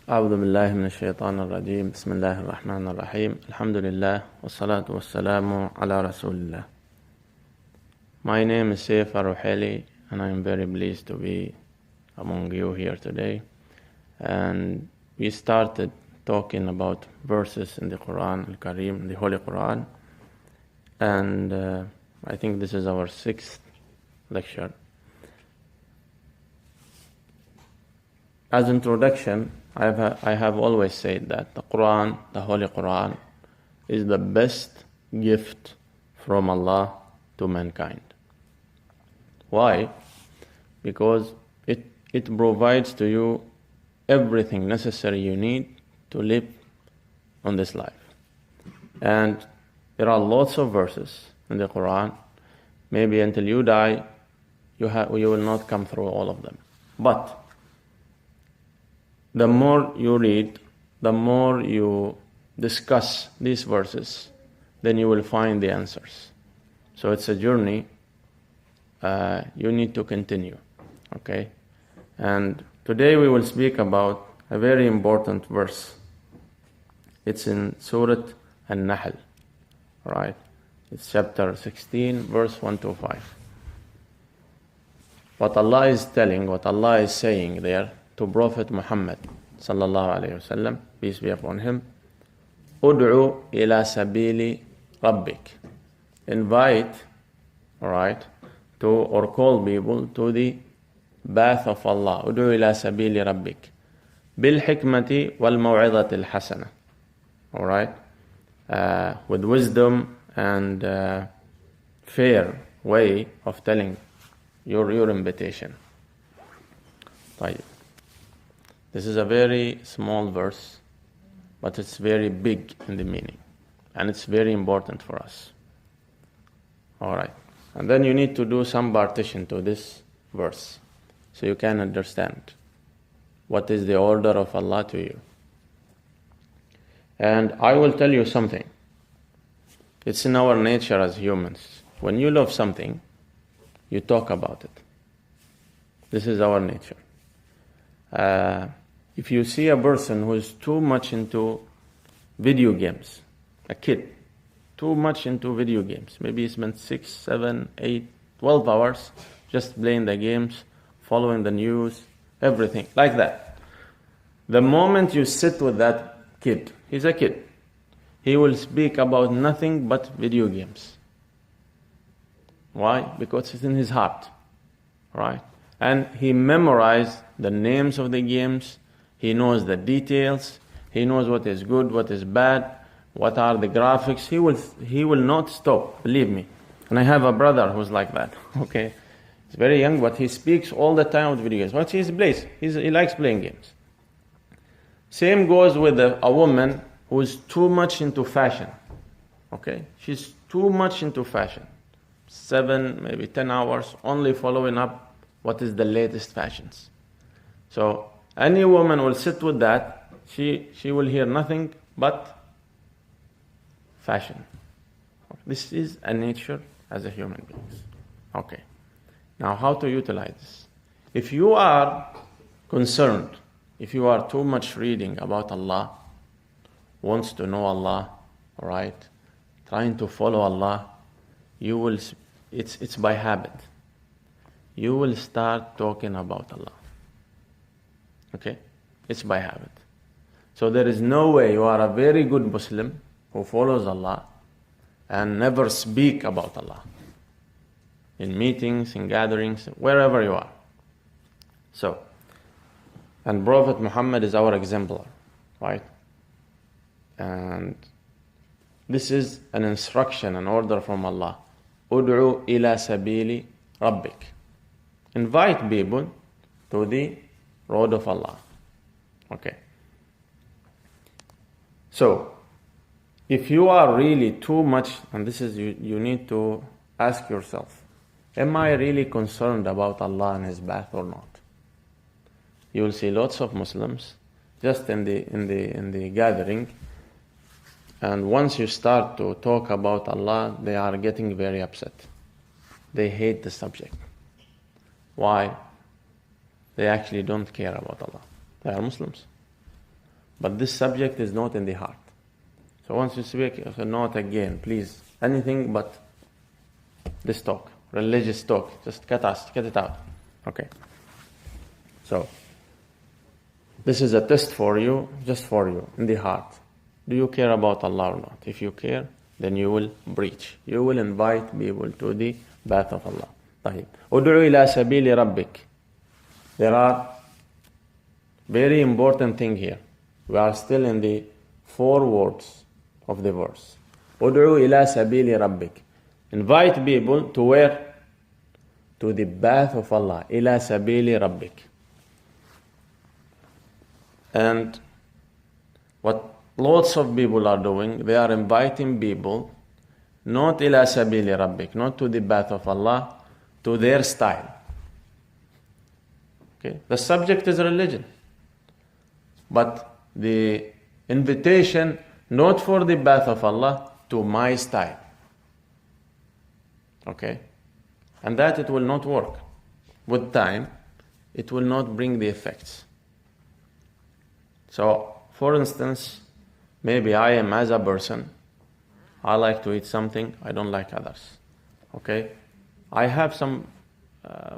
أعوذ بالله من الشيطان الرجيم بسم الله الرحمن الرحيم الحمد لله والصلاة والسلام على رسول الله. My name is Saif Aruheli and I am very pleased to be among you here today. And we started talking about verses in the Quran Al-Karim, the Holy Quran. And I think this is our 6th lecture. As introduction, I have always said that the Quran, the Holy Quran, is the best gift from Allah to mankind. Why? Because it provides to you everything necessary you need to live on this life. And there are lots of verses in the Quran. Maybe until you die, you will not come through all of them. But the more you read, the more you discuss these verses, then you will find the answers. So it's a journey you need to continue. Okay? And today we will speak about a very important verse. It's in Surah An-Nahl. Right? It's chapter 16, verse 1 to 5. What Allah is telling, what Allah is saying there to Prophet Muhammad sallallahu alayhi wasallam, peace be upon him, Ud'u ila sabili rabbik. Invite, alright, to or call people to the path of Allah. Ud'u ila sabili rabbik. Bil hikmati wal maw'idati al hasana. Alright? With wisdom and fair way of telling your invitation. طيب. This is a very small verse, but it's very big in the meaning. And it's very important for us. Alright. And then you need to do some partition to this verse, so you can understand what is the order of Allah to you. And I will tell you something. It's in our nature as humans. When you love something, you talk about it. This is our nature. If you see a person who is too much into video games, a kid, too much into video games, maybe he spent 6, 7, 8, 12 hours just playing the games, following the news, everything, like that. The moment you sit with that kid, he's a kid, he will speak about nothing but video games. Why? Because it's in his heart, right? And he memorized the names of the games, he knows the details, he knows what is good, what is bad, what are the graphics. He will not stop, believe me. And I have a brother who's like that, okay? He's very young, but he speaks all the time with video games. What he plays? He likes playing games. Same goes with a woman who is too much into fashion, okay? She's too much into fashion. 7, maybe 10 hours, only following up what is the latest fashions. So any woman will sit with that, she will hear nothing but fashion. This is a nature as a human being. Okay. Now how to utilize this? If you are concerned, if you are too much reading about Allah, wants to know Allah, alright, trying to follow Allah, you will, it's by habit. You will start talking about Allah. Okay? It's by habit. So there is no way you are a very good Muslim who follows Allah and never speak about Allah. In meetings, in gatherings, wherever you are. So, and Prophet Muhammad is our exemplar, right? And this is an instruction, an order from Allah. Ud'u ila sabili rabbik. Invite people to the road of Allah. Okay. So, if you are really too much, and this is, you need to ask yourself, am I really concerned about Allah and His path or not? You will see lots of Muslims just in the gathering, and once you start to talk about Allah, they are getting very upset. They hate the subject. Why? They actually don't care about Allah. They are Muslims. But this subject is not in the heart. So once you speak, you say, not again, please. Anything but this talk, religious talk. Just cut it out. Okay. So, this is a test for you, just for you, in the heart. Do you care about Allah or not? If you care, then you will preach. You will invite people to the path of Allah. طيب. ادعو إلى سبيل ربك. There are very important thing here. We are still in the 4 words of the verse. ادعو إلى سبيل ربك. Invite people to where? To the path of Allah. إلى سبيل ربك. And what lots of people are doing, they are inviting people not إلى سبيل ربك, not to the path of Allah, to their style. Okay? The subject is religion. But the invitation, not for the path of Allah, to my style. Okay? And that it will not work. With time, it will not bring the effects. So, for instance, maybe I am as a person, I like to eat something, I don't like others. Okay? I have some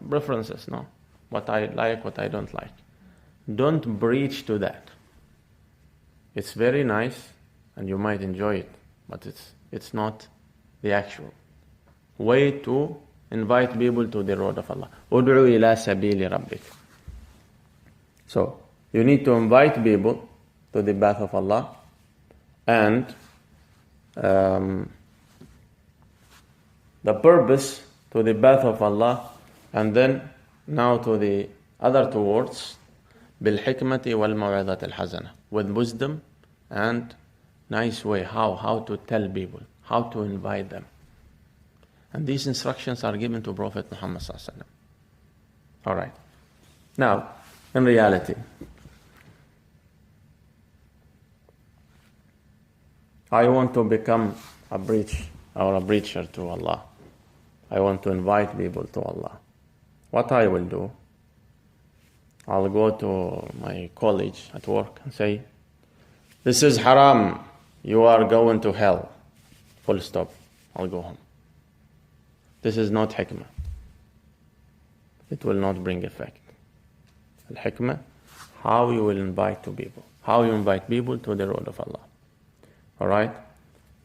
preferences, no? What I like, what I don't like. Don't breach to that. It's very nice, and you might enjoy it, but it's not the actual way to invite people to the road of Allah. Ud'u ila sabili rabbik. So, you need to invite people to the path of Allah, and the purpose to the path of Allah, and then now to the other 2 words, بالحكمة والموعظة الحسنة, with wisdom and nice way, how to tell people, how to invite them. And these instructions are given to Prophet Muhammad sallallahu alaihi wasallam. All right. Now, in reality, I want to become a preacher to Allah. I want to invite people to Allah. What I will do, I'll go to my college at work and say, this is haram, you are going to hell. Full stop. I'll go home. This is not hikmah. It will not bring effect. Al-hikmah, how you will invite to people. How you invite people to the road of Allah. Alright?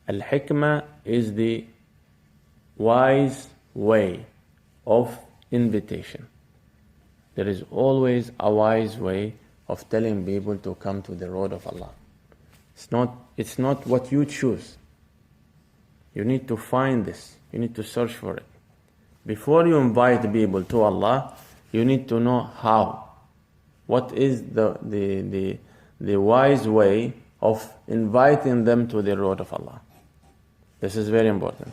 Al-hikmah is the wise way of invitation. There is always a wise way of telling people to come to the road of Allah. It's not what you choose. You need to find this. You need to search for it. Before you invite people to Allah, you need to know how. What is the wise way of inviting them to the road of Allah? This is very important.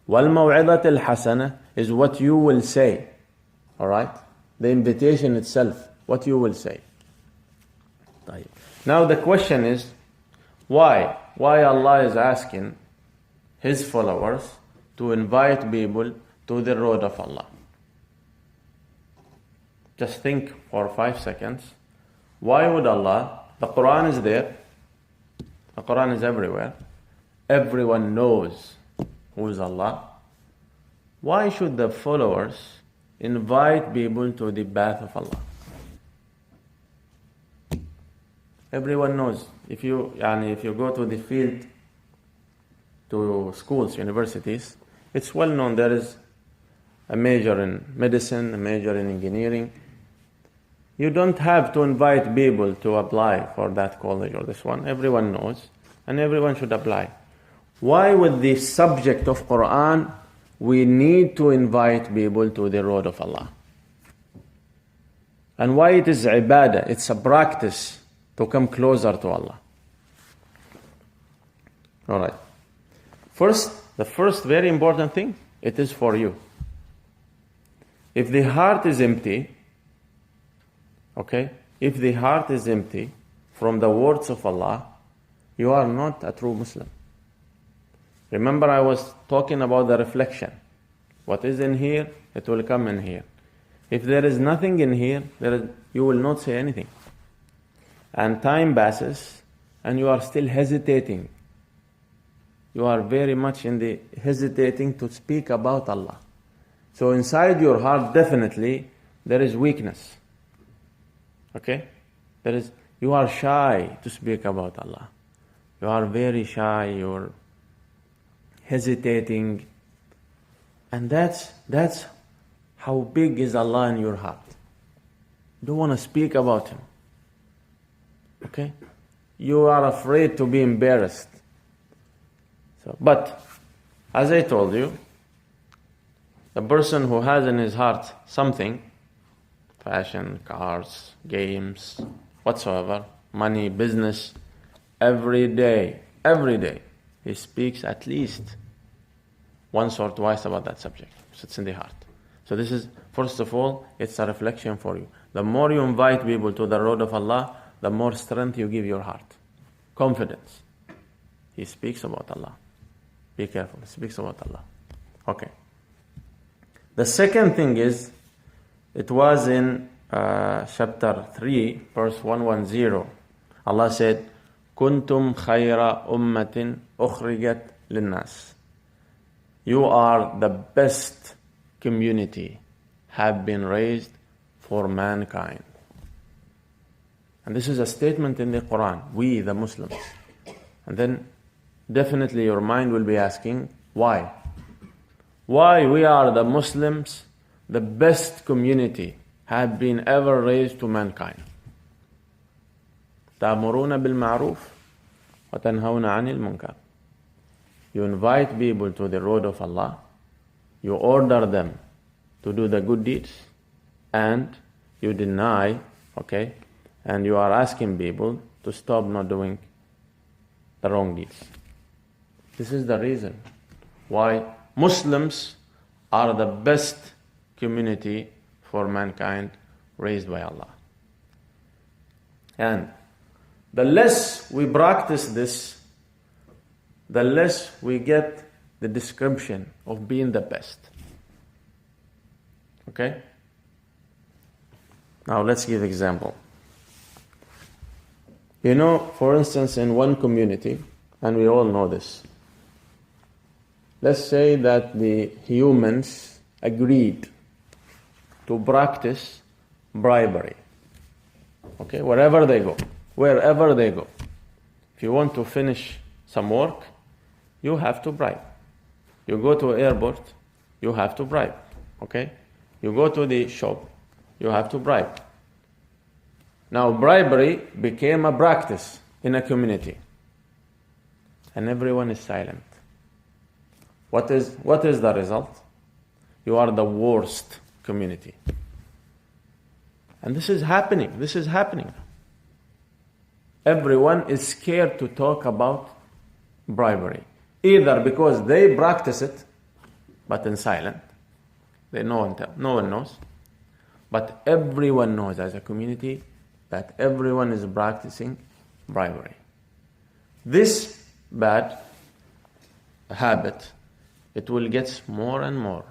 وَالْمَوْعِظَةِ الْحَسَنَةِ is what you will say. Alright? The invitation itself, what you will say. Now the question is, why? Why Allah is asking His followers to invite people to the road of Allah? Just think for 5 seconds. Why would Allah? The Quran is there. The Quran is everywhere. Everyone knows who is Allah. Why should the followers invite people to the path of Allah? Everyone knows. If you go to the field, to schools, universities, it's well known there is a major in medicine, a major in engineering. You don't have to invite people to apply for that college or this one. Everyone knows, and everyone should apply. Why with the subject of Quran, we need to invite people to the road of Allah? And why it is ibadah, it's a practice to come closer to Allah. Alright. The first very important thing, it is for you. If the heart is empty, if the heart is empty from the words of Allah, you are not a true Muslim. Remember, I was talking about the reflection. What is in here, it will come in here. If there is nothing in here, you will not say anything. And time passes, and you are still hesitating. You are very much in the hesitating to speak about Allah. So inside your heart, definitely, there is weakness. Okay? You are shy to speak about Allah. You are very shy, you're hesitating. And that's how big is Allah in your heart. You don't want to speak about Him. Okay? You are afraid to be embarrassed. But, as I told you, the person who has in his heart something, fashion, cars, games, whatsoever, money, business, every day, he speaks at least once or twice about that subject. So it's in the heart. So this is, first of all, it's a reflection for you. The more you invite people to the road of Allah, the more strength you give your heart. Confidence. He speaks about Allah. Be careful. He speaks about Allah. Okay. The second thing is, it was in chapter 3, verse 110. Allah said, كنتم خير أمة أخرجت للناس. You are the best community, have been raised for mankind. And this is a statement in the Quran, we the Muslims. And then definitely your mind will be asking, why? Why we are the Muslims, the best community, have been ever raised to mankind. تأمرون بالمعروف وتنهون عن المنكر. You invite people to the road of Allah, you order them to do the good deeds, and you deny, okay, and you are asking people to stop not doing the wrong deeds. This is the reason why Muslims are the best community for mankind raised by Allah. And the less we practice this, the less we get the description of being the best. Okay? Now let's give example. You know, for instance, in one community, and we all know this, let's say that the humans agreed to practice bribery. Okay, wherever they go. If you want to finish some work, you have to bribe. You go to an airport, you have to bribe. Okay? You go to the shop, you have to bribe. Now, bribery became a practice in a community. And everyone is silent. What is the result? You are the worst community. And this is happening. Everyone is scared to talk about bribery. Either because they practice it, but in silent. No one knows. But everyone knows as a community that everyone is practicing bribery. This bad habit, it will get more and more,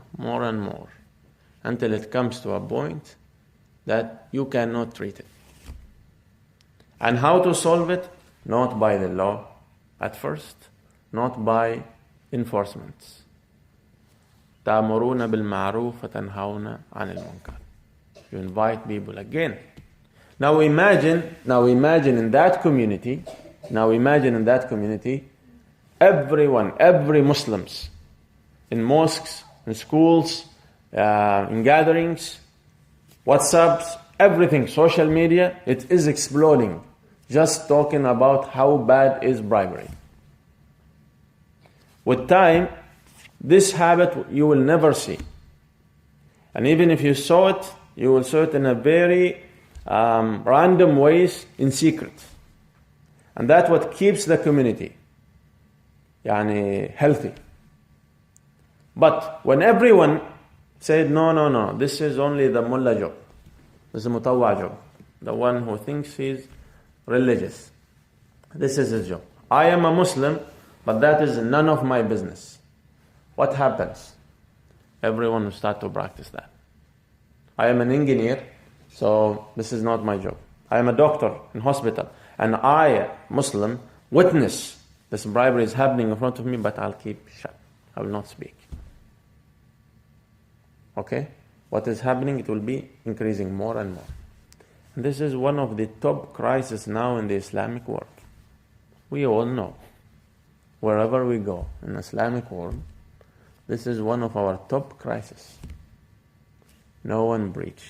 until it comes to a point that you cannot treat it. And how to solve it? Not by the law at first, not by enforcements. تأمرون بالمعروف وتنهون عن المنكر. You invite people again. Now imagine in that community, everyone, every Muslims, in mosques, in schools, in gatherings, WhatsApps, everything, social media, it is exploding. Just talking about how bad is bribery. With time, this habit you will never see. And even if you saw it, you will saw it in a very random ways, in secret. And that's what keeps the community healthy. But when everyone said, no, this is only the mullah job, this is mutawwa job, the one who thinks he's religious, this is his job. I am a Muslim, but that is none of my business. What happens? Everyone will start to practice that. I am an engineer, so this is not my job. I am a doctor in hospital. And I, Muslim, witness this bribery is happening in front of me, but I'll keep shut. I will not speak. Okay? What is happening, it will be increasing more and more. And this is one of the top crises now in the Islamic world. We all know, wherever we go in the Islamic world, this is one of our top crises. No one breach.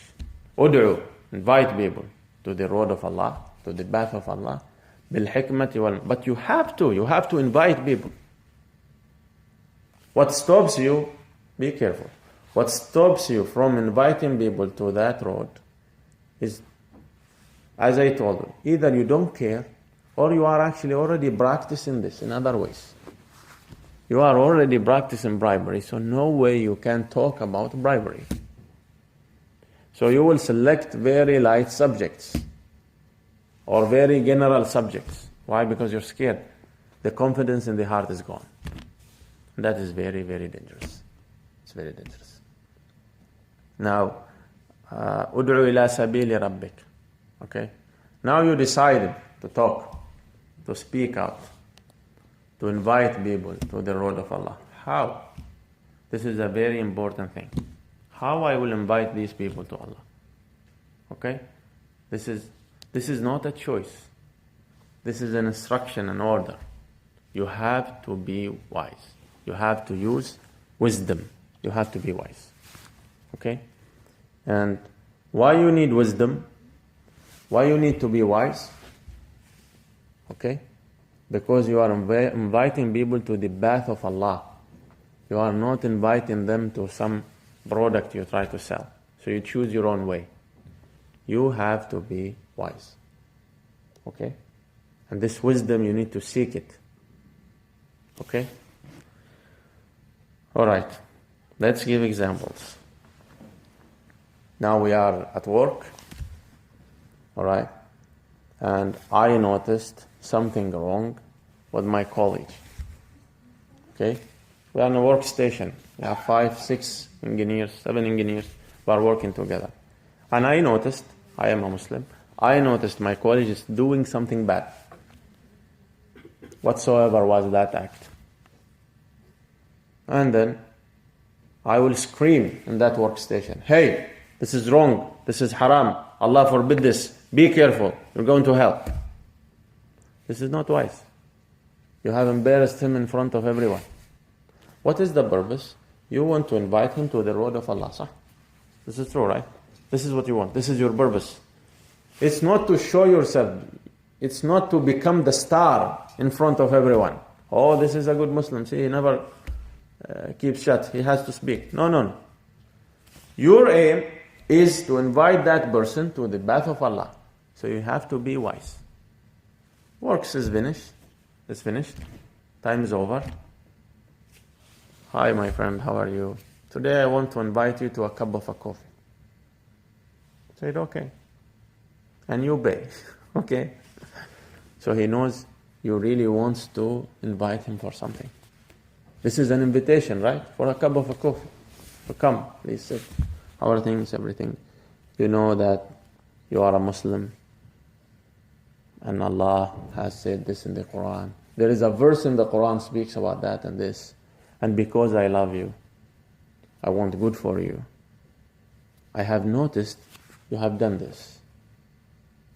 Ud'u, invite people to the road of Allah, to the path of Allah, bil hikmati wal. But you have to invite people. What stops you, be careful. What stops you from inviting people to that road is, as I told you, either you don't care or you are actually already practicing this in other ways. You are already practicing bribery, so no way you can talk about bribery. So you will select very light subjects or very general subjects. Why? Because you're scared. The confidence in the heart is gone. And that is very, very dangerous. It's very dangerous. Now, ud'u ila sabili rabbik. Okay? Now you decided to talk, to speak out, to invite people to the road of Allah. How? This is a very important thing. How I will invite these people to Allah. Okay? This is not a choice. This is an instruction, an order. You have to be wise. You have to use wisdom. You have to be wise. Okay? And why you need wisdom? Why you need to be wise? Okay? Because you are inviting people to the path of Allah. You are not inviting them to some product you try to sell. So you choose your own way. You have to be wise. Okay? And this wisdom, you need to seek it. Okay? Alright. Let's give examples. Now we are at work. Alright? And I noticed something wrong with my colleague. Okay? We are in a workstation. We have 5, 6 engineers, 7 engineers who are working together. And I noticed, I am a Muslim, I noticed my colleague is doing something bad. Whatsoever was that act. And then I will scream in that workstation, hey, this is wrong, this is haram, Allah forbid this, be careful, you're going to hell. This is not wise. You have embarrassed him in front of everyone. What is the purpose? You want to invite him to the road of Allah. Sah? This is true, right? This is what you want. This is your purpose. It's not to show yourself. It's not to become the star in front of everyone. Oh, this is a good Muslim. See, he never keeps shut. He has to speak. No. Your aim is to invite that person to the path of Allah. So you have to be wise. Works is finished. It's finished. Time is over. Hi, my friend, how are you? Today I want to invite you to a cup of a coffee. Said, okay. And you pay. Okay? So he knows you really want to invite him for something. This is an invitation, right? For a cup of a coffee. So come, please sit. Our things, everything. You know that you are a Muslim. And Allah has said this in the Quran. There is a verse in the Quran speaks about that and this. And because I love you, I want good for you. I have noticed you have done this.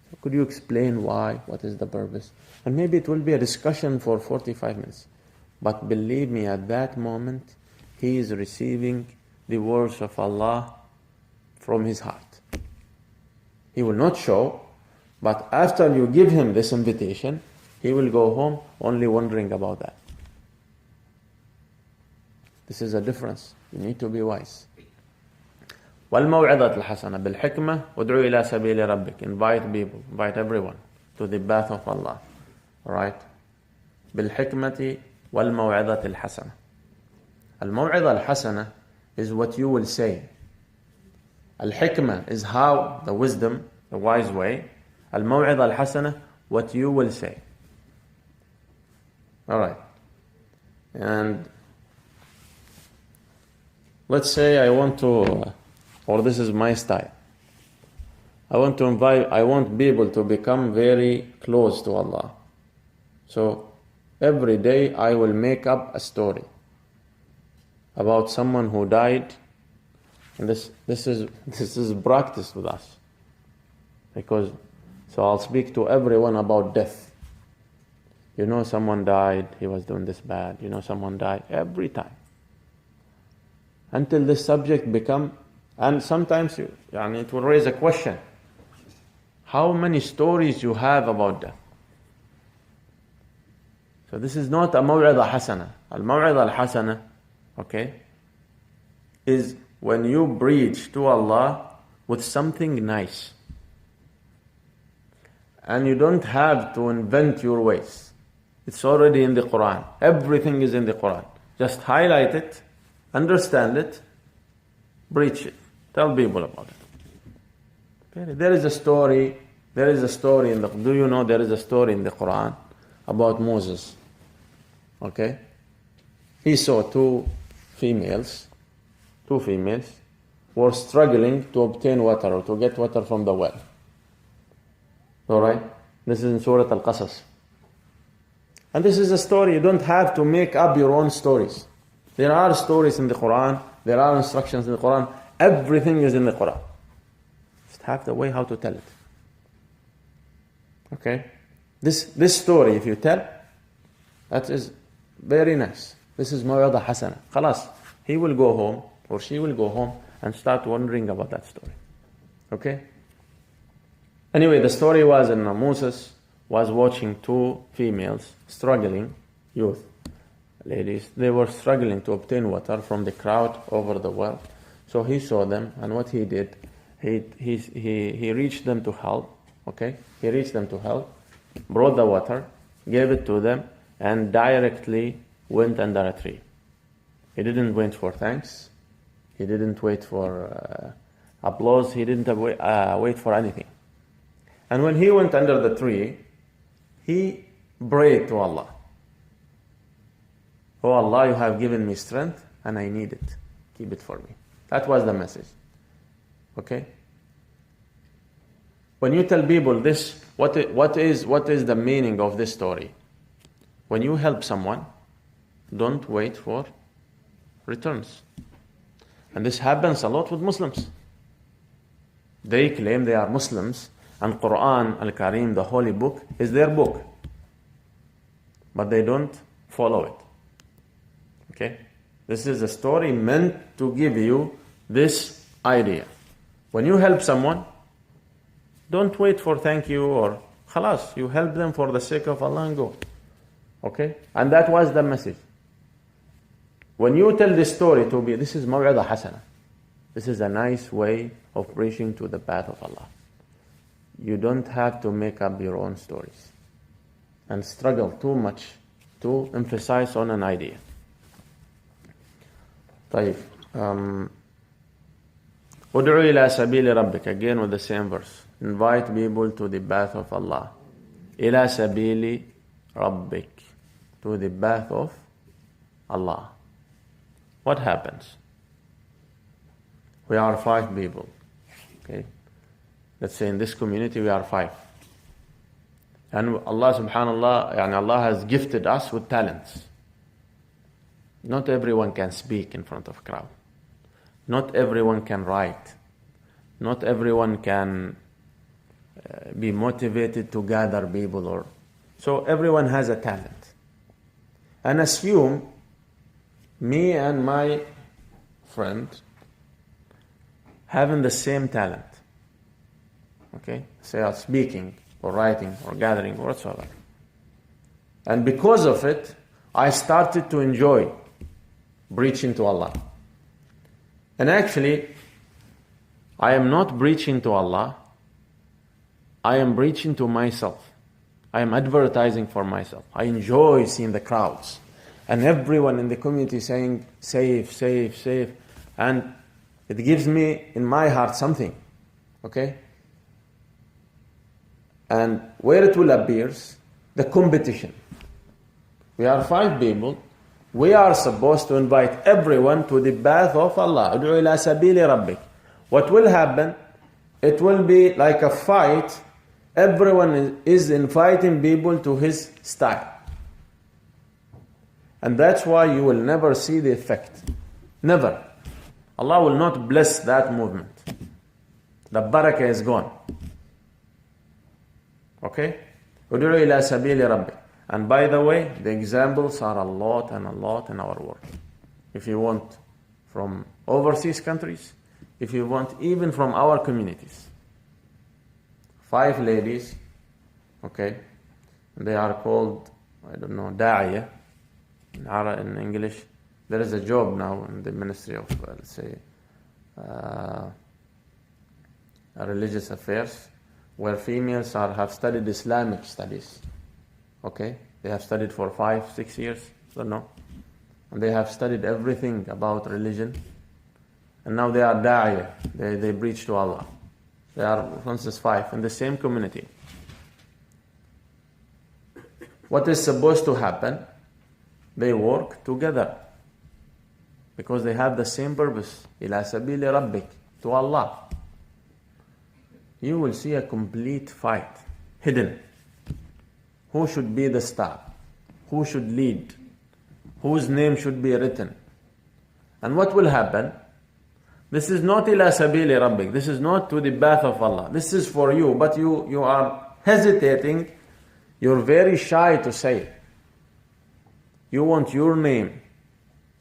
So could you explain why? What is the purpose? And maybe it will be a discussion for 45 minutes. But believe me, at that moment, he is receiving the words of Allah from his heart. He will not show, but after you give him this invitation, he will go home only wondering about that. This is a difference. You need to be wise. وَالْمَوْعِظَةُ الْحَسَنَةُ بِالْحِكْمَةِ وَادْعُ إِلَى سَبِيلِ رَبِّكَ. Invite people, invite everyone to the path of Allah. Alright? بِالْحِكْمَةِ وَالْمَوْعِظَةِ الْحَسَنَةِ. Al-maw'idha al-hasana is what you will say. Al-hikmah is how, the wisdom, the wise way. Al-maw'idha al-hasana, what you will say. Alright. And let's say I want to, or this is my style. I want people to become very close to Allah. So every day I will make up a story about someone who died. And this is practice with us. So I'll speak to everyone about death. You know someone died, he was doing this bad. You know someone died, every time. Until this subject become, and sometimes it will raise a question. How many stories you have about death? So this is not a maw'idha hasana. Al-maw'idha al-hasana, okay, is when you preach to Allah with something nice. And you don't have to invent your ways. It's already in the Quran. Everything is in the Quran. Just highlight it, understand it, preach it, tell people about it. Okay? There is a story in the, do you know there is a story in the Quran about Moses? Okay? He saw two females were struggling to obtain water or to get water from the well. Alright? This is in Surah Al-Qasas. And this is a story. You don't have to make up your own stories. There are stories in the Quran. There are instructions in the Quran. Everything is in the Quran. Just have the way how to tell it. Okay? This story, if you tell, that is very nice. This is maw'idha hasana. Khalas. He will go home or she will go home and start wondering about that story. Okay? Anyway, the story was in Moses was watching two females struggling, youth, ladies. They were struggling to obtain water from the crowd over the well. So he saw them, and what he did, he reached them to help. Okay, he reached them to help, brought the water, gave it to them, and directly went under a tree. He didn't wait for thanks. He didn't wait for applause. He didn't wait for anything. And when he went under the tree, he prayed to Allah. Oh Allah, you have given me strength and I need it. Keep it for me. That was the message. Okay? When you tell people this, what is the meaning of this story? When you help someone, don't wait for returns. And this happens a lot with Muslims. They claim they are Muslims, and Quran Al-Karim, the holy book, is their book. But they don't follow it. Okay? This is a story meant to give you this idea. When you help someone, don't wait for thank you or khalas. You help them for the sake of Allah and go. Okay? And that was the message. When you tell this story to be, this is maw'idha hasana. This is a nice way of preaching to the path of Allah. You don't have to make up your own stories and struggle too much to emphasize on an idea. طيب. ادعو إلى سبيل ربك, again with the same verse. Invite people to the path of Allah. إلى سبيل ربك, to the path of Allah. What happens? We are 5 people. Okay? Let's say in this community we are 5. And Allah subhanallah, Allah has gifted us with talents. Not everyone can speak in front of a crowd. Not everyone can write. Not everyone can be motivated to gather people. So everyone has a talent. And assume me and my friend having the same talent. Okay? Say speaking or writing or gathering or whatsoever. And because of it, I started to enjoy preaching to Allah. And actually, I am not preaching to Allah. I am preaching to myself. I am advertising for myself. I enjoy seeing the crowds. And everyone in the community saying, safe, safe, safe. And it gives me, in my heart, something. Okay? And where it will appear, the competition. We are 5 people. We are supposed to invite everyone to the path of Allah. ادعو إلى سبيل ربك. What will happen? it will be like a fight. Everyone is inviting people to his style. And that's why you will never see the effect. Never. Allah will not bless that movement. The barakah is gone. Okay? Ud'u ila sabili rabbi. And by the way, the examples are a lot and a lot in our world. If you want from overseas countries, if you want even from our communities. 5 ladies, okay? They are called, I don't know, da'iyah. In English, there is a job now in the Ministry of, let's say, religious affairs, where females have studied Islamic studies. Okay? They have studied for 5-6 years, don't know. And they have studied everything about religion. And now they are da'iyah. They preach to Allah. They are, for instance, 5 in the same community. What is supposed to happen? They work together because they have the same purpose. Ila sabili rabbik, to Allah. You will see a complete fight, hidden. Who should be the star? Who should lead? Whose name should be written? And what will happen? This is not ila sabili rabbik. This is not to the path of Allah. This is for you, but you are hesitating. You're very shy to say it. You want your name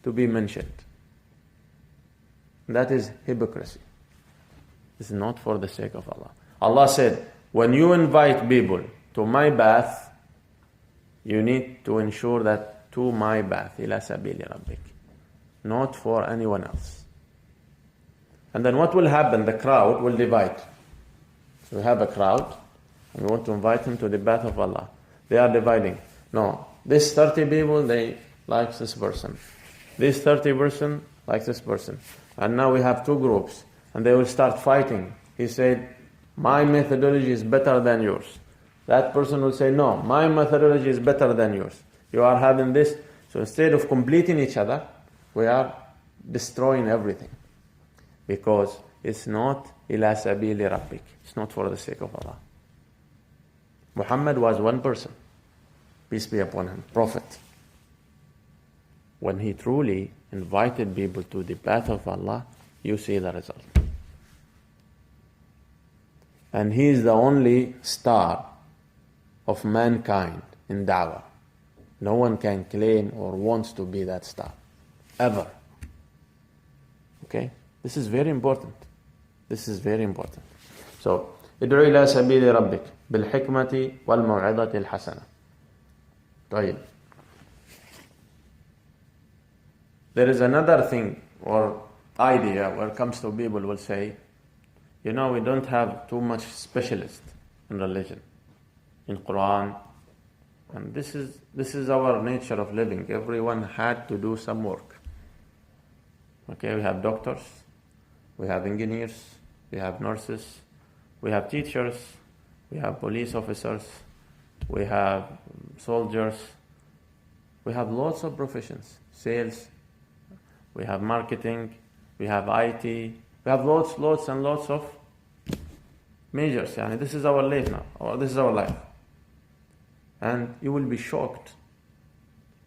to be mentioned. That is hypocrisy. This is not for the sake of Allah. Allah said, when you invite people to my path, you need to ensure that to my path, ila sabili rabbik, not for anyone else. And then what will happen? The crowd will divide. So we have a crowd, and we want to invite them to the path of Allah. They are dividing. No, this 30 people, they like this person. This 30 person likes this person. And now we have 2 groups, and they will start fighting. He said, my methodology is better than yours. That person will say, no, my methodology is better than yours. You are having this. So instead of completing each other, we are destroying everything. Because it's not ila sabili rabbik. It's not for the sake of Allah. Muhammad was one person, peace be upon him, prophet. When he truly invited people to the path of Allah, you see the result. And he is the only star of mankind in da'wah. No one can claim or wants to be that star, ever. Okay? This is very important. This is very important. So, ادعو إلى سبيل ربك بالحكمة والموعظة الحسنة. طيب. There is another thing or idea where it comes to people will say, we don't have too much specialists in religion, in Quran. And this is our nature of living. Everyone had to do some work. Okay, we have doctors, we have engineers, we have nurses, we have teachers, we have police officers, we have soldiers, we have lots of professions, sales, we have marketing, we have IT, we have lots and lots of majors. This is our life now, or this is our life. And you will be shocked.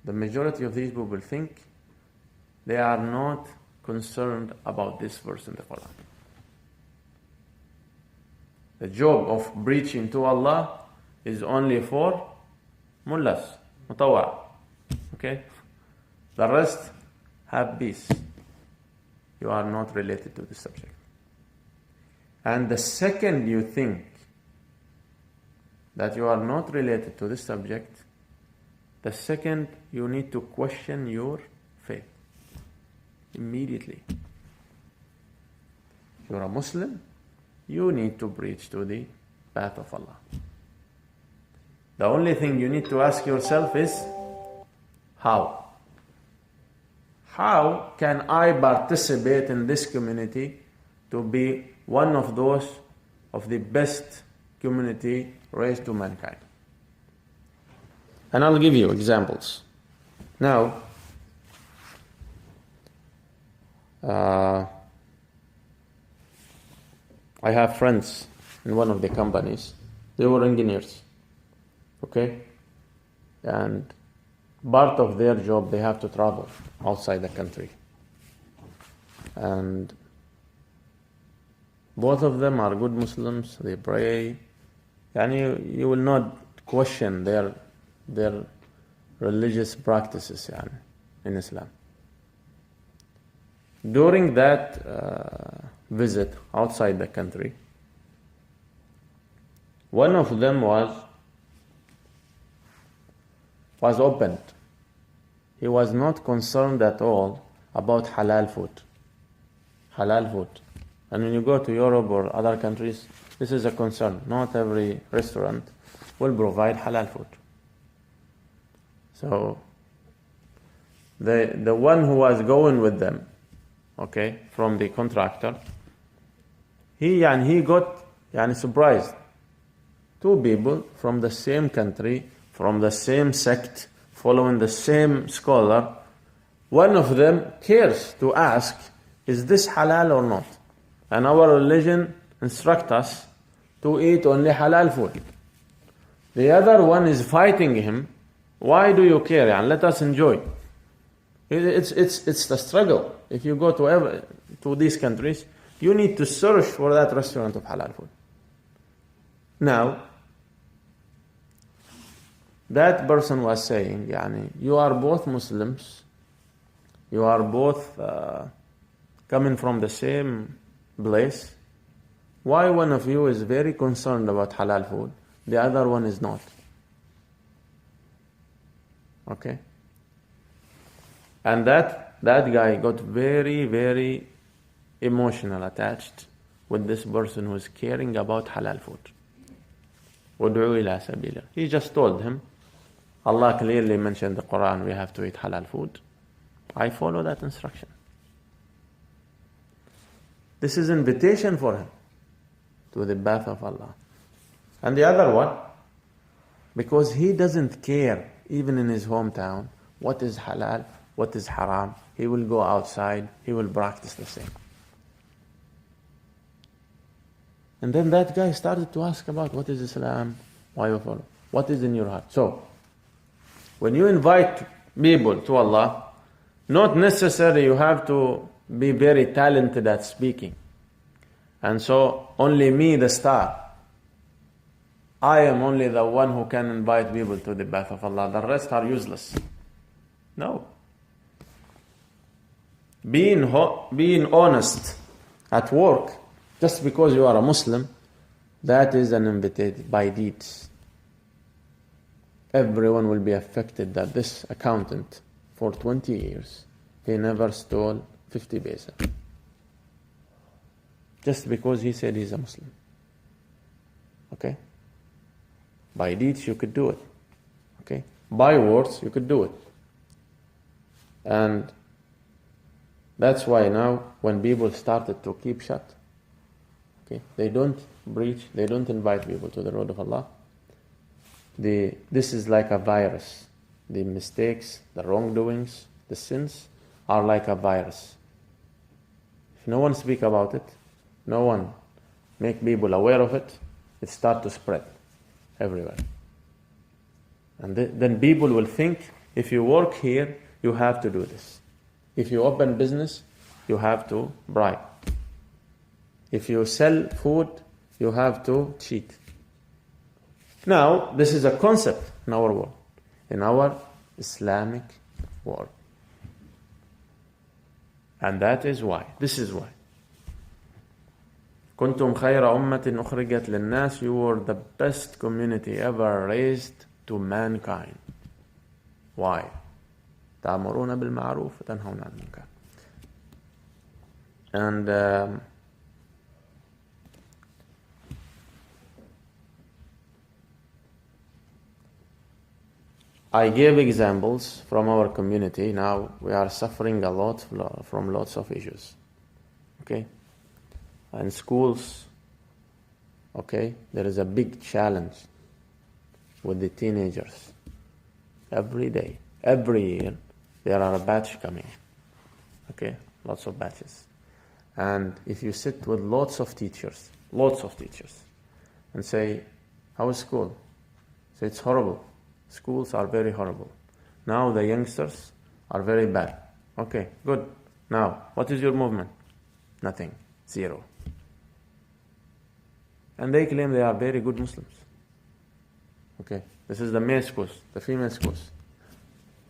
The majority of these people think they are not concerned about this verse in the Quran. The job of preaching to Allah is only for mullahs, mutawwa. Okay? The rest have peace. You are not related to the subject. And the second you think that you are not related to this subject, the second you need to question your faith. Immediately. If you're a Muslim, you need to preach to the path of Allah. The only thing you need to ask yourself is, how? How can I participate in this community to be one of those of the best community raised to mankind? And I'll give you examples. Now, I have friends in one of the companies. They were engineers, okay? And part of their job, they have to travel outside the country. And both of them are good Muslims. They pray. And you will not question their religious practices in Islam. During that visit outside the country, one of them was opened. He was not concerned at all about halal food. Halal food. And when you go to Europe or other countries, this is a concern. Not every restaurant will provide halal food. So the one who was going with them, okay, from the contractor, he got surprised. Two people from the same country, from the same sect, following the same scholar, one of them cares to ask, is this halal or not? And our religion instructs us to eat only halal food. The other one is fighting him. Why do you care? And let us enjoy. It's the struggle. If you go to these countries, you need to search for that restaurant of halal food. Now, that person was saying, you are both Muslims, you are both coming from the same place. Why one of you is very concerned about halal food, the other one is not? Okay? And that guy got very, very emotional, attached with this person who is caring about halal food. وَادْعُوا إِلَى سَبِيلِ. He just told him, Allah clearly mentioned in the Quran, we have to eat halal food. I follow that instruction. This is invitation for him to the path of Allah. And the other one, because he doesn't care, even in his hometown, what is halal, what is haram, he will go outside, he will practice the same. And then that guy started to ask about what is Islam, why you follow, what is in your heart. So, when you invite people to Allah, not necessarily you have to be very talented at speaking. And so, only me, the star, I am only the one who can invite people to the path of Allah. The rest are useless. No. Being honest at work, just because you are a Muslim, that is an invitation by deeds. Everyone will be affected that this accountant, for 20 years, he never stole 50 paisa. Just because he said he's a Muslim. Okay? By deeds you could do it. Okay? By words you could do it. And that's why now when people started to keep shut, okay, they don't preach, they don't invite people to the road of Allah. This is like a virus. The mistakes, the wrongdoings, the sins are like a virus. If no one speak about it, no one make people aware of it, it starts to spread everywhere. And then people will think, if you work here, you have to do this. If you open business, you have to bribe. If you sell food, you have to cheat. Now, this is a concept in our world, in our Islamic world. And that is why, this is why. كنتم خير أمة أخرجت للناس. You were the best community ever raised to mankind. Why? تأمرون بالمعروف وتنهون عن المنكر. And I gave examples from our community. Now we are suffering a lot from lots of issues. Okay? And schools, okay, there is a big challenge with the teenagers. Every day, every year, there are a batch coming. Okay? Lots of batches. And if you sit with lots of teachers, lots of teachers, and say, how is school? Say, it's horrible. Schools are very horrible. Now the youngsters are very bad. Okay, good. Now, what is your movement? Nothing. Zero. And they claim they are very good Muslims. Okay, this is the male schools, the female schools.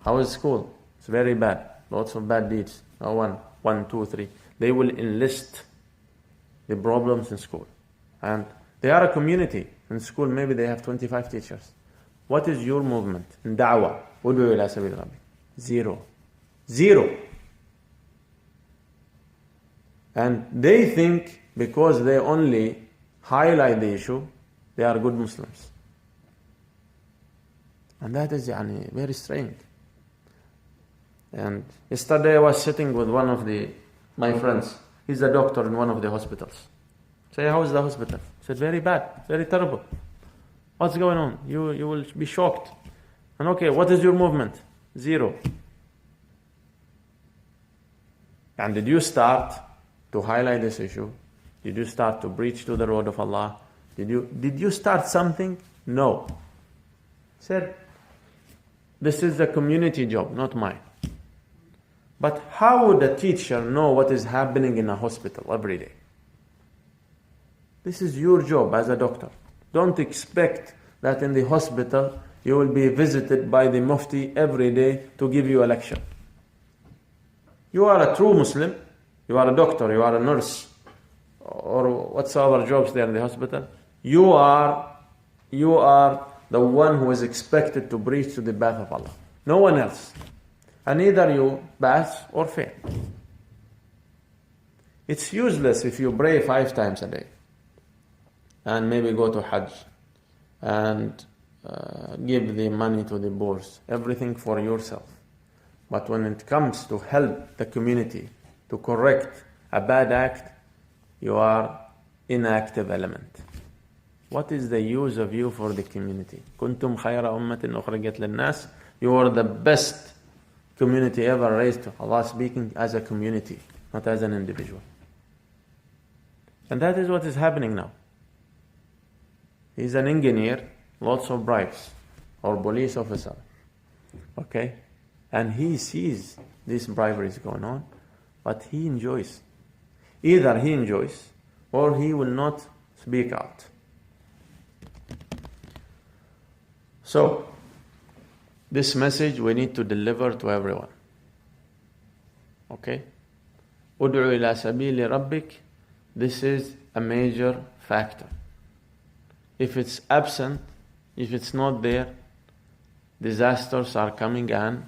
How is school? It's very bad. Lots of bad deeds. One, two, three. They will enlist the problems in school. And they are a community. In school, maybe they have 25 teachers. What is your movement in da'wah? Ud'u ila sabil rabbi. Zero. Zero. And they think because they only highlight the issue, they are good Muslims. And that is very strange. And yesterday I was sitting with one of my friends. He's a doctor in one of the hospitals. Say, how is the hospital? He said, very bad, very terrible. What's going on? You will be shocked. And okay, what is your movement? Zero. And did you start to highlight this issue? Did you start to preach to the road of Allah? Did you start something? No. He said, this is the community job, not mine. But how would a teacher know what is happening in a hospital every day? This is your job as a doctor. Don't expect that in the hospital you will be visited by the mufti every day to give you a lecture. You are a true Muslim, you are a doctor, you are a nurse, or whatsoever jobs there in the hospital. You are the one who is expected to preach to the path of Allah. No one else. And either you pass or fail. It's useless if you pray 5 times a day and maybe go to Hajj and give the money to the poor, everything for yourself. But when it comes to help the community to correct a bad act, you are inactive element. What is the use of you for the community? كنتم خير أمة أخرجت للناس. You are the best community ever raised to Allah, speaking as a community, not as an individual. And that is what is happening now. He's an engineer, lots of bribes, or police officer. Okay? And he sees these briberies going on, but he enjoys. Either he enjoys, or he will not speak out. So, this message we need to deliver to everyone. Okay? Ud'u ila sabili rabbik. This is a major factor. If it's absent, if it's not there, disasters are coming and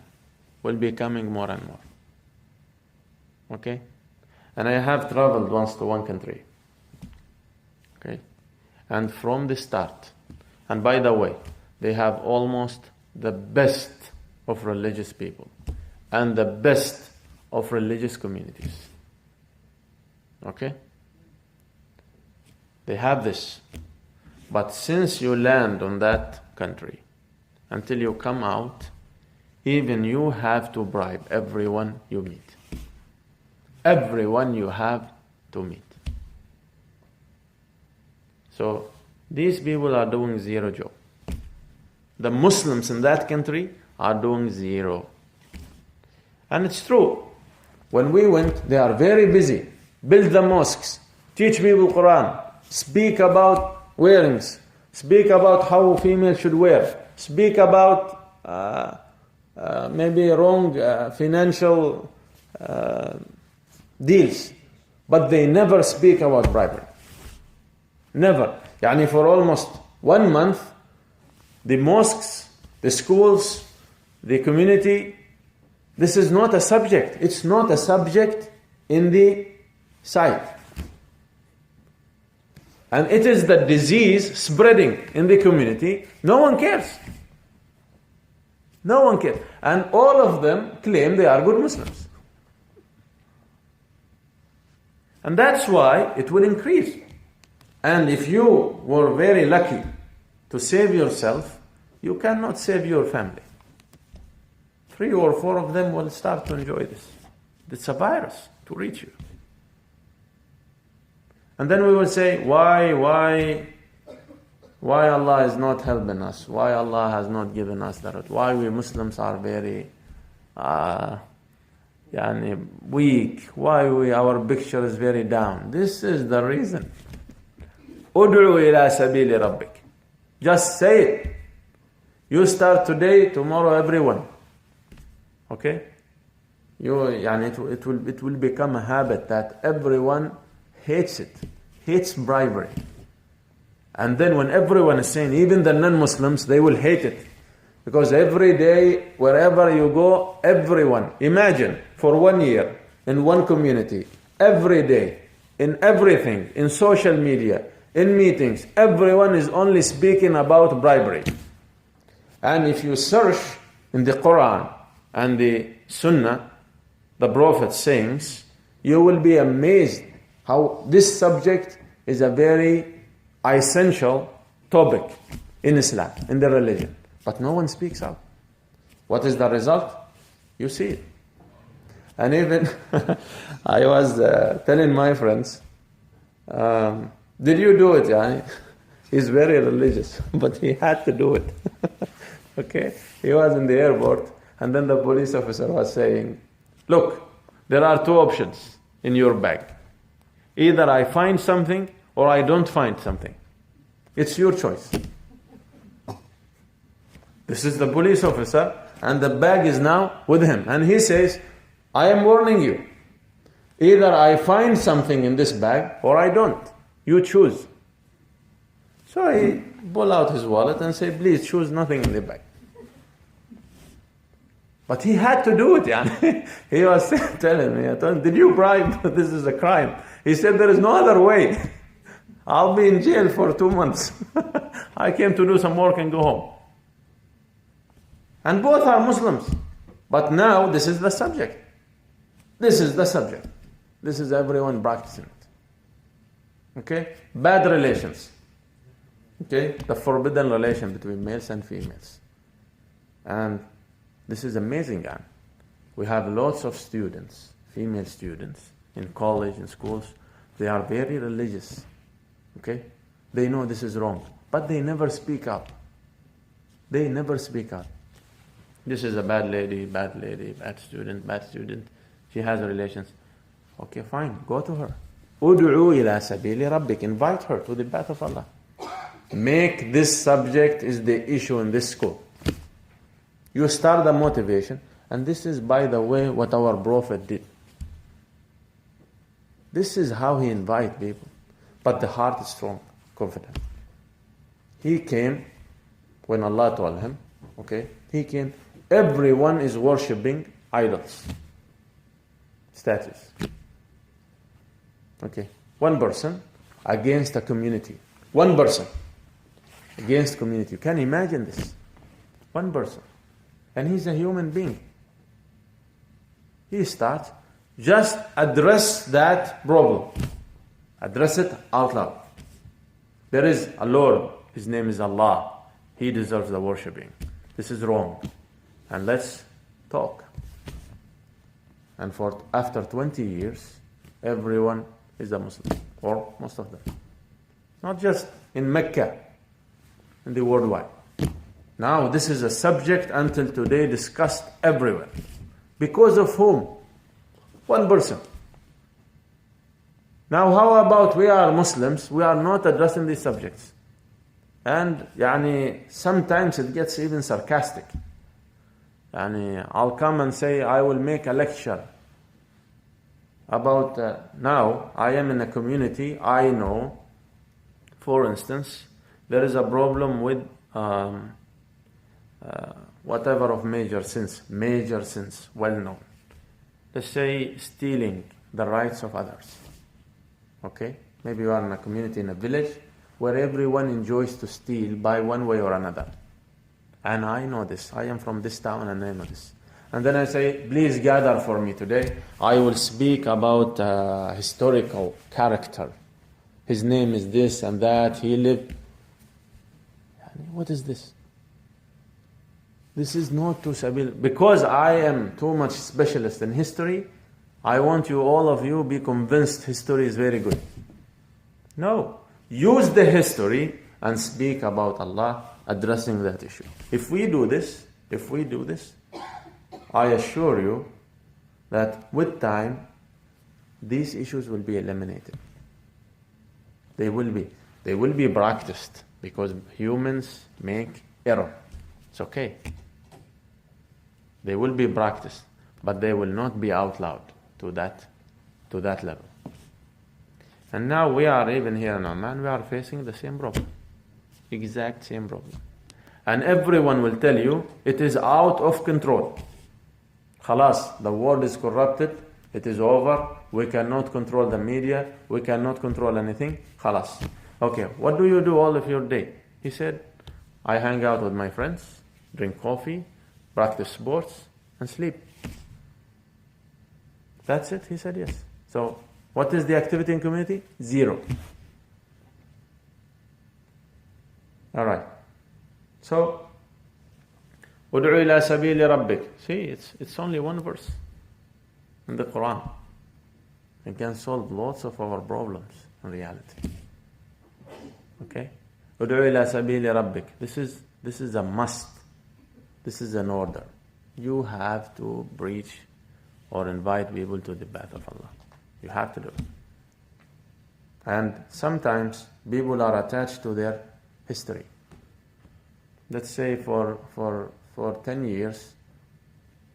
will be coming more and more. Okay? And I have traveled once to one country. Okay? And from the start, and by the way, they have almost the best of religious people and the best of religious communities. Okay? They have this. But since you land on that country, until you come out, even you have to bribe everyone you meet. Everyone you have to meet. So, these people are doing zero job. The Muslims in that country are doing zero. And it's true. When we went, they are very busy. Build the mosques, teach people Quran, speak about wearings, speak about how females should wear, speak about maybe wrong financial deals. But they never speak about bribery. Never. Yani for almost 1 month, the mosques, the schools, the community, this is not a subject. It's not a subject in the sight. And it is the disease spreading in the community. No one cares. No one cares. And all of them claim they are good Muslims. And that's why it will increase. And if you were very lucky to save yourself, you cannot save your family. 3 or 4 of them will start to enjoy this. It's a virus to reach you. And then we will say, why Allah is not helping us? Why Allah has not given us that? Why we Muslims are very weak? Why our picture is very down? This is the reason. Ud'u ila sabili rabbik. Just say it. You start today, tomorrow everyone. Okay? It will become a habit that everyone hates it. Hates bribery. And then when everyone is saying, even the non-Muslims, they will hate it. Because every day, wherever you go, everyone, imagine, for 1 year, in one community, every day, in everything, in social media, in meetings, everyone is only speaking about bribery. And if you search in the Quran and the Sunnah, the Prophet's sayings, you will be amazed how this subject is a very essential topic in Islam, in the religion. But no one speaks out. What is the result? You see it. And even I was telling my friends, did you do it? Yani? He's very religious, but he had to do it. Okay? He was in the airport, and then the police officer was saying, look, there are two options in your bag. Either I find something or I don't find something. It's your choice. This is the police officer, and the bag is now with him. And he says, I am warning you. Either I find something in this bag or I don't. You choose. So he pulled out his wallet and said, please choose nothing in the bag. But he had to do it. Yani. He was telling me, I told him, did you bribe? This is a crime. He said, there is no other way. I'll be in jail for 2 months. I came to do some work and go home. And both are Muslims. But now this is the subject. This is the subject. This is everyone practicing it. Okay? Bad relations. Okay? The forbidden relation between males and females. And this is amazing. We have lots of students, female students, in college, in schools. They are very religious. Okay? They know this is wrong. But they never speak up. They never speak up. This is a bad lady, bad student, bad student. She has relations. Okay, fine. Go to her. Ud'u ila sabili rabbik. Invite her to the path of Allah. Make this subject is the issue in this school. You start the motivation. And this is, by the way, what our Prophet did. This is how he invited people. But the heart is strong, confident. He came when Allah told him, okay, he came. Everyone is worshipping idols, statues. Okay, one person against a community. One person against community. You can imagine this. One person. And he's a human being. He starts, just address that problem. Address it out loud. There is a Lord. His name is Allah. He deserves the worshipping. This is wrong. And let's talk. And after 20 years, everyone is a Muslim. Or most of them. Not just in Mecca, in the worldwide. Now this is a subject until today discussed everywhere. Because of whom? One person. Now how about we are Muslims, we are not addressing these subjects. And sometimes it gets even sarcastic. I'll come and say, I will make a lecture about, now I am in a community, I know, for instance, there is a problem with whatever of major sins, well known. Let's say stealing the rights of others. Okay? Maybe you are in a community, in a village, where everyone enjoys to steal by one way or another. And I know this. I am from this town and I know this. And then I say, please gather for me today. I will speak about a historical character. His name is this and that. He lived. What is this? This is not to sabil. Because I am too much specialist in history, I want you, all of you, be convinced history is very good. No. Use the history and speak about Allah addressing that issue. If we do this, I assure you that with time, these issues will be eliminated. They will be practiced because humans make error. It's okay. They will be practiced, but they will not be out loud to that level. And now we are, even here in Oman, we are facing the same problem. Exact same problem. And everyone will tell you it is out of control. Khalas, the world is corrupted, it is over, we cannot control the media, we cannot control anything, khalas. Okay, what do you do all of your day? He said, I hang out with my friends, drink coffee, practice sports, and sleep. That's it? He said yes. So, what is the activity in community? 0. All right. So, ud'u ila sabili rabbik. See, it's only one verse in the Quran. It can solve lots of our problems in reality. Okay? Ud'u ila sabili rabbik. This is a must. This is an order. You have to preach or invite people to the path of Allah. You have to do it. And sometimes people are attached to their history. Let's say for 10 years,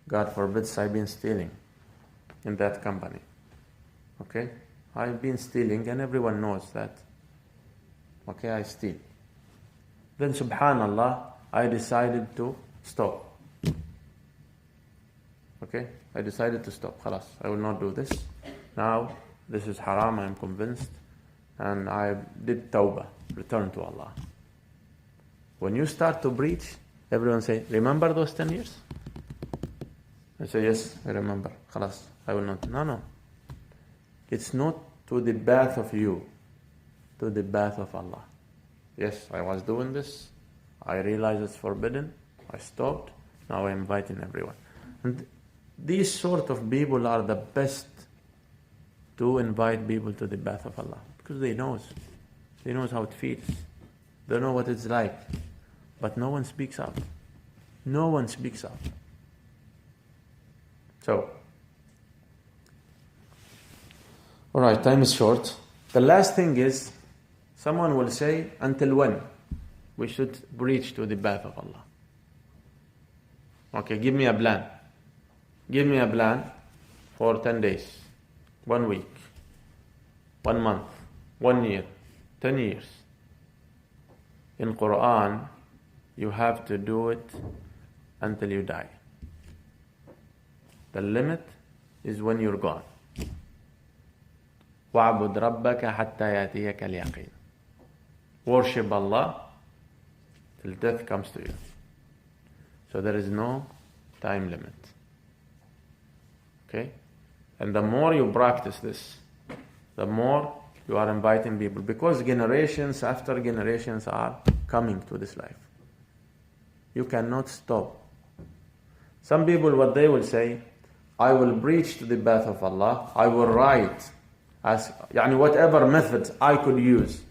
God forbids, I've been stealing in that company. Okay? I've been stealing and everyone knows that. Okay, I steal. Then subhanallah, I decided to stop. Okay? I decided to stop. Khalas, I will not do this. Now, this is haram, I am convinced. And I did tawbah, return to Allah. When you start to preach, everyone say, remember those 10 years? I say, yes, I remember. Khalas, I will not. No. It's not to the path of you, to the path of Allah. Yes, I was doing this. I realized it's forbidden. I stopped. Now I'm inviting everyone. And these sort of people are the best to invite people to the path of Allah. Because they knows how it feels. They know what it's like. But no one speaks up. No one speaks up. So, alright, time is short. The last thing is, someone will say, until when we should preach to the path of Allah? Okay, give me a plan. Give me a plan for 10 days, 1 week, 1 month, 1 year, 10 years. In Quran, you have to do it until you die. The limit is when you're gone. وَعْبُدْ رَبَّكَ حَتَّى يَأْتِيَكَ الْيَقِينُ. Worship Allah till death comes to you. So there is no time limit. Okay? And the more you practice this, the more you are inviting people. Because generations after generations are coming to this life. You cannot stop. Some people, what they will say, I will preach to the path of Allah. I will write as whatever methods I could use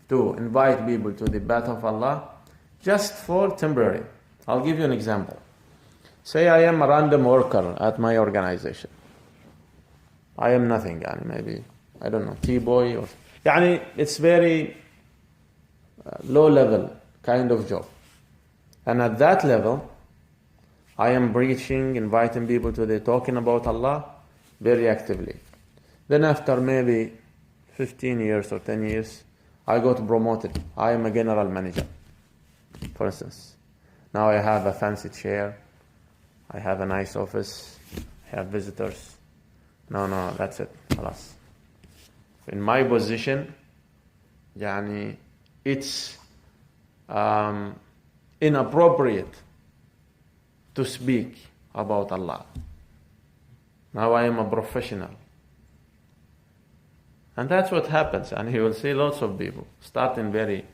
to invite people to the path of Allah, just for temporary. I'll give you an example. Say I am a random worker at my organization. I am nothing, maybe, I don't know, T-boy or... it's very low level kind of job. And at that level, I am preaching, inviting people to the talking about Allah very actively. Then after maybe 15 years or 10 years, I got promoted. I am a general manager, for instance. Now I have a fancy chair. I have a nice office. I have visitors. No, that's it. Khalas. In my position, it's inappropriate to speak about Allah. Now I am a professional. And that's what happens. And you will see lots of people starting very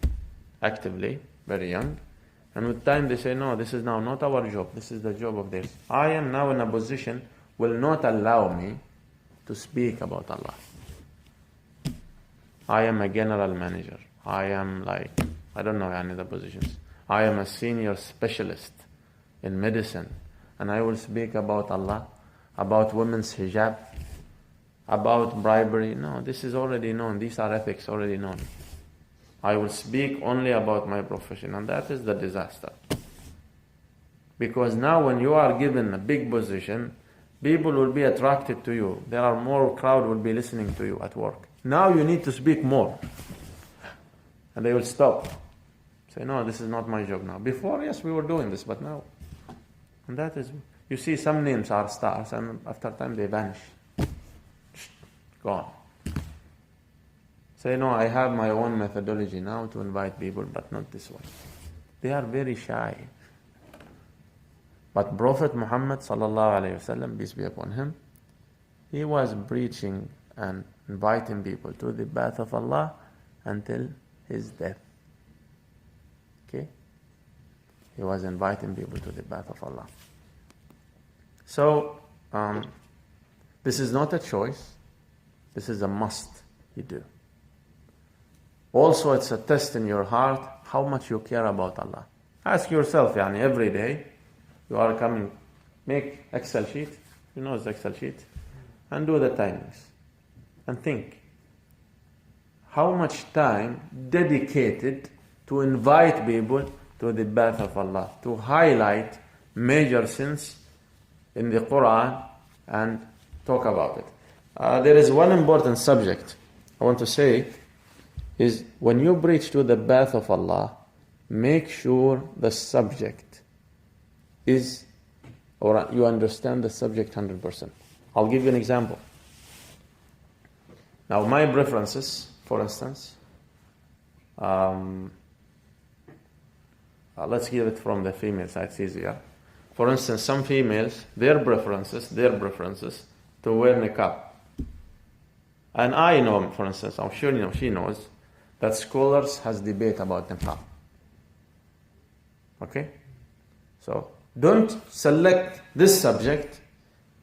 actively, very young. And with time they say, no, this is now not our job. This is the job of theirs. I am now in a position will not allow me to speak about Allah. I am a general manager. I am like, I don't know any other positions. I am a senior specialist in medicine. And I will speak about Allah, about women's hijab, about bribery. No, this is already known. These are ethics already known. I will speak only about my profession, and that is the disaster. Because now when you are given a big position, people will be attracted to you. There are more crowd will be listening to you at work. Now you need to speak more. And they will stop. Say, no, this is not my job now. Before, yes, we were doing this, but now. And that is, you see some names are stars, and after time they vanish. Gone. Say, no, I have my own methodology now to invite people, but not this one. They are very shy. But Prophet Muhammad sallallahu alaihi wasallam, peace be upon him, he was preaching and inviting people to the path of Allah until his death. Okay? He was inviting people to the path of Allah. So, this is not a choice. This is a must you do. Also, it's a test in your heart how much you care about Allah. Ask yourself, every day you are coming, make Excel sheet, you know the Excel sheet, and do the timings. And think, how much time dedicated to invite people to the path of Allah, to highlight major sins in the Quran and talk about it. There is one important subject I want to say is when you preach to the path of Allah, make sure the subject is, or you understand the subject 100%. I'll give you an example. Now, my preferences, for instance, let's give it from the female side, it's easier. For instance, some females, their preferences to wear niqab. And I know, for instance, I'm sure she knows, that scholars has debate about niqab. Okay? So, don't select this subject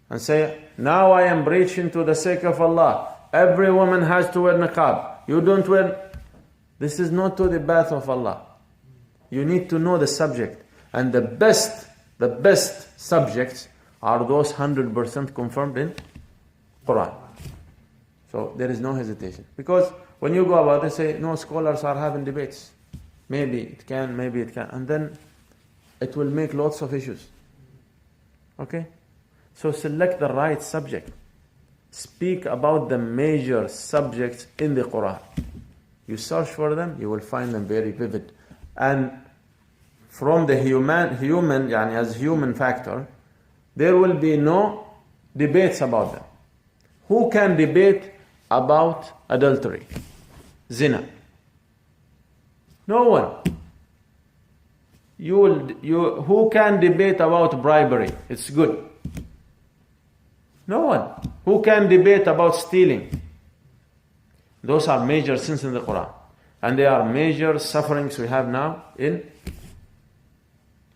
and say, now I am preaching to the sake of Allah. Every woman has to wear niqab. You don't wear. This is not to the path of Allah. You need to know the subject. And the best subjects are those 100% confirmed in Quran. So there is no hesitation. Because when you go about it, say, no, scholars are having debates. Maybe it can, maybe it can. And then it will make lots of issues. Okay? So select the right subject. Speak about the major subjects in the Quran. You search for them, you will find them very vivid. And from the human, as human factor, there will be no debates about them. Who can debate about adultery, zina? No one. Who can debate about bribery? It's good. No one. Who can debate about stealing? Those are major sins in the Quran. And they are major sufferings we have now in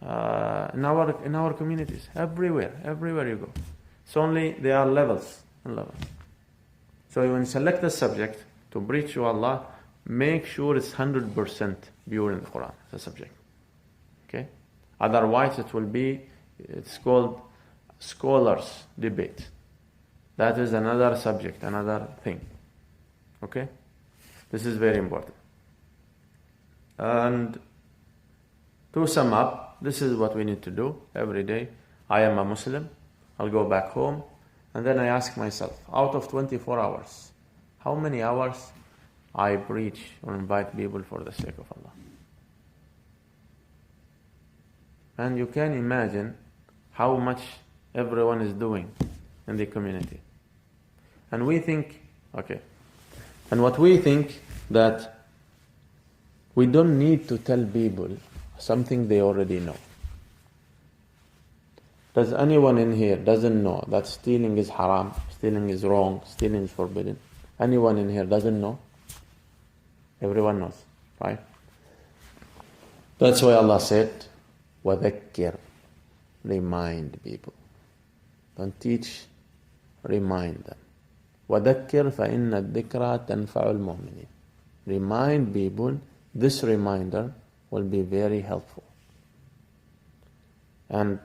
our communities. Everywhere you go. It's only there are levels and levels. So when you select a subject to preach to Allah, make sure it's 100% pure in the Quran, the subject. Okay? Otherwise it's called scholars debate. That is another subject, another thing. Okay? This is very important. And to sum up, this is what we need to do every day. I am a Muslim. I'll go back home. And then I ask myself, out of 24 hours, how many hours I preach or invite people for the sake of Allah? And you can imagine how much everyone is doing in the community. And we think, what we think that we don't need to tell people something they already know. Does anyone in here doesn't know that stealing is haram, stealing is wrong, stealing is forbidden? Anyone in here doesn't know? Everyone knows, right? That's why Allah said, وَذَكِّرْ, remind people. Don't teach, remind them. وَذَكِّرْ فَإِنَّ الذِّكْرَى تَنْفَعُ الْمُؤْمِنِينَ. remind people, this reminder will be very helpful. And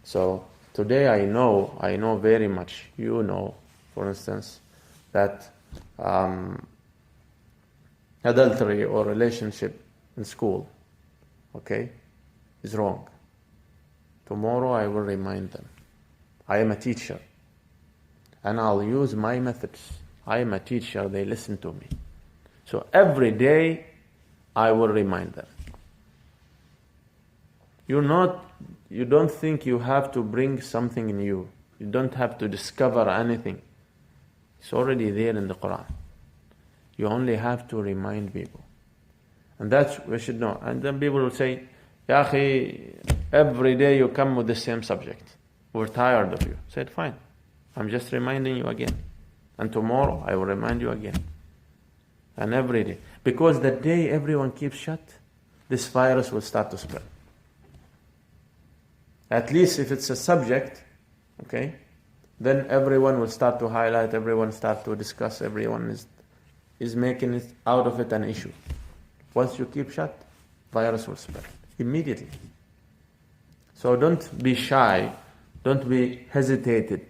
so today I know very much, for instance, that adultery or relationship in school, okay, is wrong. Tomorrow I will remind them. I am a teacher, and I'll use my methods. I am a teacher, they listen to me. So every day I will remind them. You don't think you have to bring something new. You don't have to discover anything. It's already there in the Quran. You only have to remind people. And that's we should know. And then people will say, Ya akhi, every day you come with the same subject. We're tired of you. I said, fine. I'm just reminding you again. And tomorrow I will remind you again. And every day. Because the day everyone keeps shut, this virus will start to spread. At least if it's a subject, okay, then everyone will start to highlight, everyone start to discuss, everyone is making it out of it an issue. Once you keep shut, virus will spread immediately. So don't be shy, don't be hesitated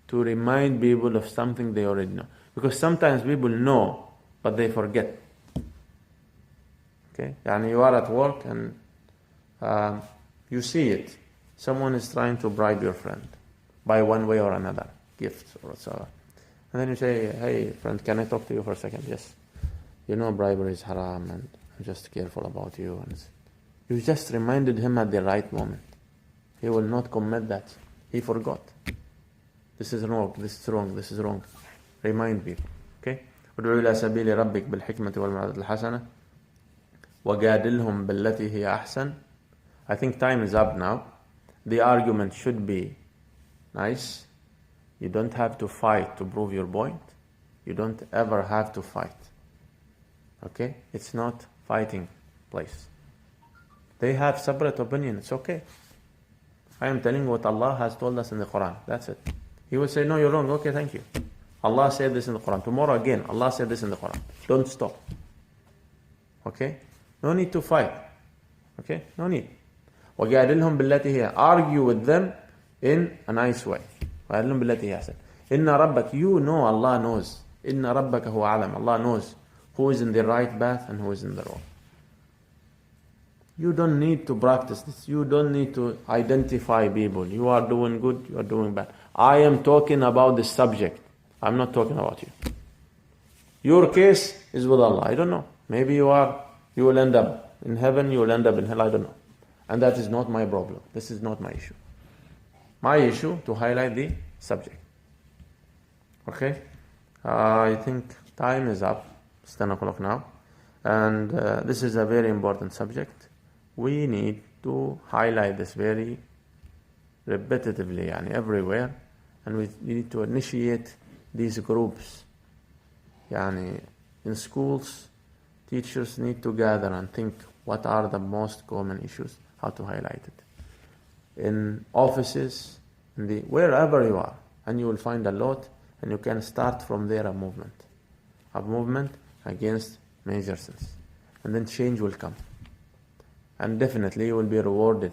to remind people of something they already know. Because sometimes people know, but they forget. Okay? And you are at work and you see it. Someone is trying to bribe your friend by one way or another, gifts or whatsoever. And then you say, hey friend, can I talk to you for a second? Yes. You know bribery is haram and I'm just careful about you. And you just reminded him at the right moment. He will not commit that. He forgot. This is wrong, this is wrong, this is wrong. Remind people. Okay? ادعو إلى سبيل ربك بالحكمة والموعظة الحسنة وجادلهم بالتي هي أحسن. I think time is up now. The argument should be nice. You don't have to fight to prove your point. You don't ever have to fight. Okay? It's not fighting place. They have separate opinion. It's okay. I am telling what Allah has told us in the Quran. That's it. He will say, no, you're wrong. Okay, thank you. Allah said this in the Quran. Tomorrow again, Allah said this in the Quran. Don't stop. Okay? No need to fight. Okay? No need. وَجَادِلْهُمْ بِالَّتِي هِيَ. Argue with them in a nice way. وَجَادِلْهُمْ بِالَّتِي هِيَ أَحْسَنُ. إِنَّ رَبَّكَ. You know Allah knows. إِنَّ رَبَّكَ هُوَ أَعْلَمُ. Allah knows who is in the right path and who is in the wrong. You don't need to practice this. You don't need to identify people. You are doing good, you are doing bad. I am talking about the subject. I'm not talking about you. Your case is with Allah. I don't know. Maybe you will end up in heaven, you will end up in hell. I don't know. And that is not my problem. This is not my issue. My issue to highlight the subject. Okay? I think time is up. It's 10 o'clock now. And this is a very important subject. We need to highlight this very repetitively and everywhere. And we need to initiate these groups. Yani in schools, teachers need to gather and think what are the most common issues, how to highlight it. In offices, wherever you are, and you will find a lot, and you can start from there a movement against major sins. And then change will come. And definitely you will be rewarded.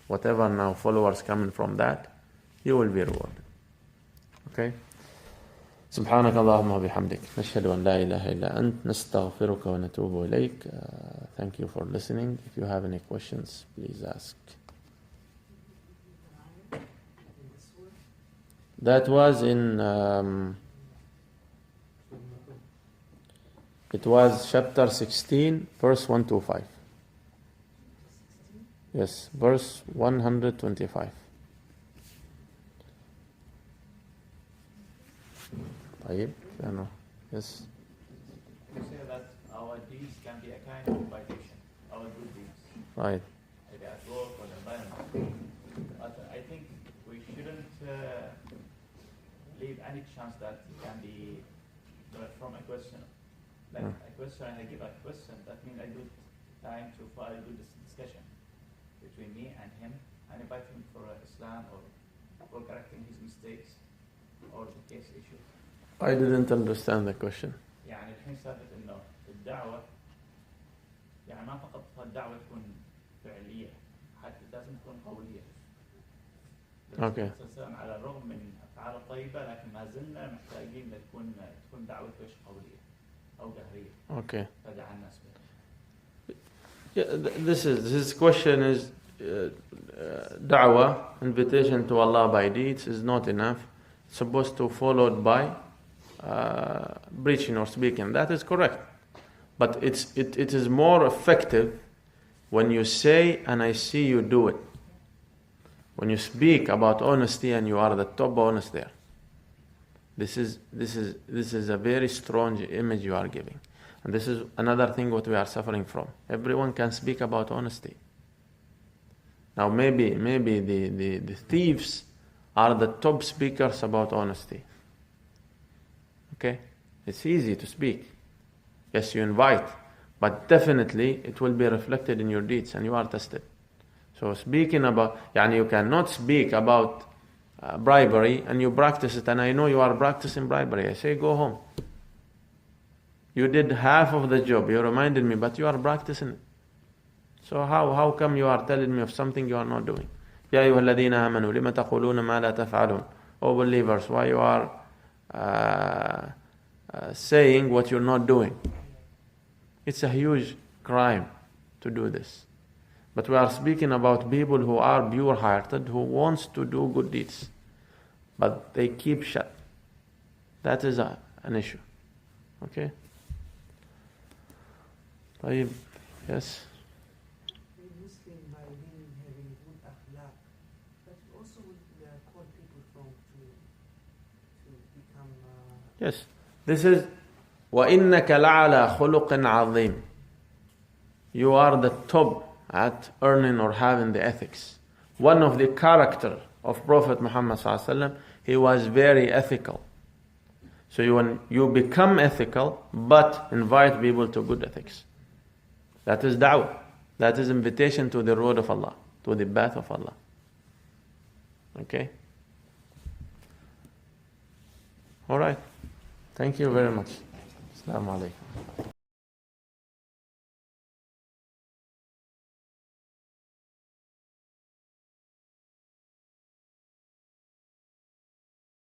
Whatever now followers coming from that, you will be rewarded. Okay? سبحانك اللهم وبحمدك نشهد أن لا إله إلا أنت نستغفرك ونتوب إليك. Thank you for listening. If you have any questions, please ask. That was in it was chapter 16, verse 125. Yes, verse 125. طيب, yes. You say that our deeds can be a kind of invitation, our good deeds. Right. Maybe at work or environment. But I think we shouldn't leave any chance that it can be from a question. Like a question, I give a question, that means I do time to file a good discussion between me and him, and invite him for Islam or for correcting his mistakes or the case issue. I didn't understand the question. يعني الحين سالفة إنه الدعوة يعني ما فقط الدعوة تكون فعلية، حتى لازم تكون قولية. اوكي. على الرغم من أفعال طيبة لكن ما زلنا محتاجين تكون دعوة ايش قولية أو قهرية. Okay. فدعا الناس بها. Yeah, this question is da'wah, invitation to Allah by deeds is not enough. It's supposed to followed by preaching or speaking. That is correct. But it is more effective when you say and I see you do it. When you speak about honesty and you are the top honest there. This is a very strong image you are giving. And this is another thing what we are suffering from. Everyone can speak about honesty. Now maybe the thieves are the top speakers about honesty. Okay? It's easy to speak. Yes, you invite, but definitely it will be reflected in your deeds and you are tested. So speaking about, you cannot speak about bribery and you practice it, and I know you are practicing bribery. I say go home. You did half of the job, you reminded me, but you are practicing it. So how come you are telling me of something you are not doing? يا أيها الذين آمنوا لما تقولون ما لا تفعلون. Oh believers, why you are saying what you're not doing? It's a huge crime to do this. But we are speaking about people who are pure-hearted, who wants to do good deeds. But they keep shut. That is an issue. Okay? طيب, yes? A Muslim by him having good akhlaq, but also would call people to become... Yes. This is وَإِنَّكَ لَعَلَى خُلُقٍ عَظِيمٍ. You are the top at earning or having the ethics. One of the character of Prophet Muhammad ﷺ, he was very ethical. So when you become ethical, but invite people to good ethics. That is da'wah. That is invitation to the road of Allah, to the path of Allah. Okay? Alright. Thank you very much. Assalamu alaikum.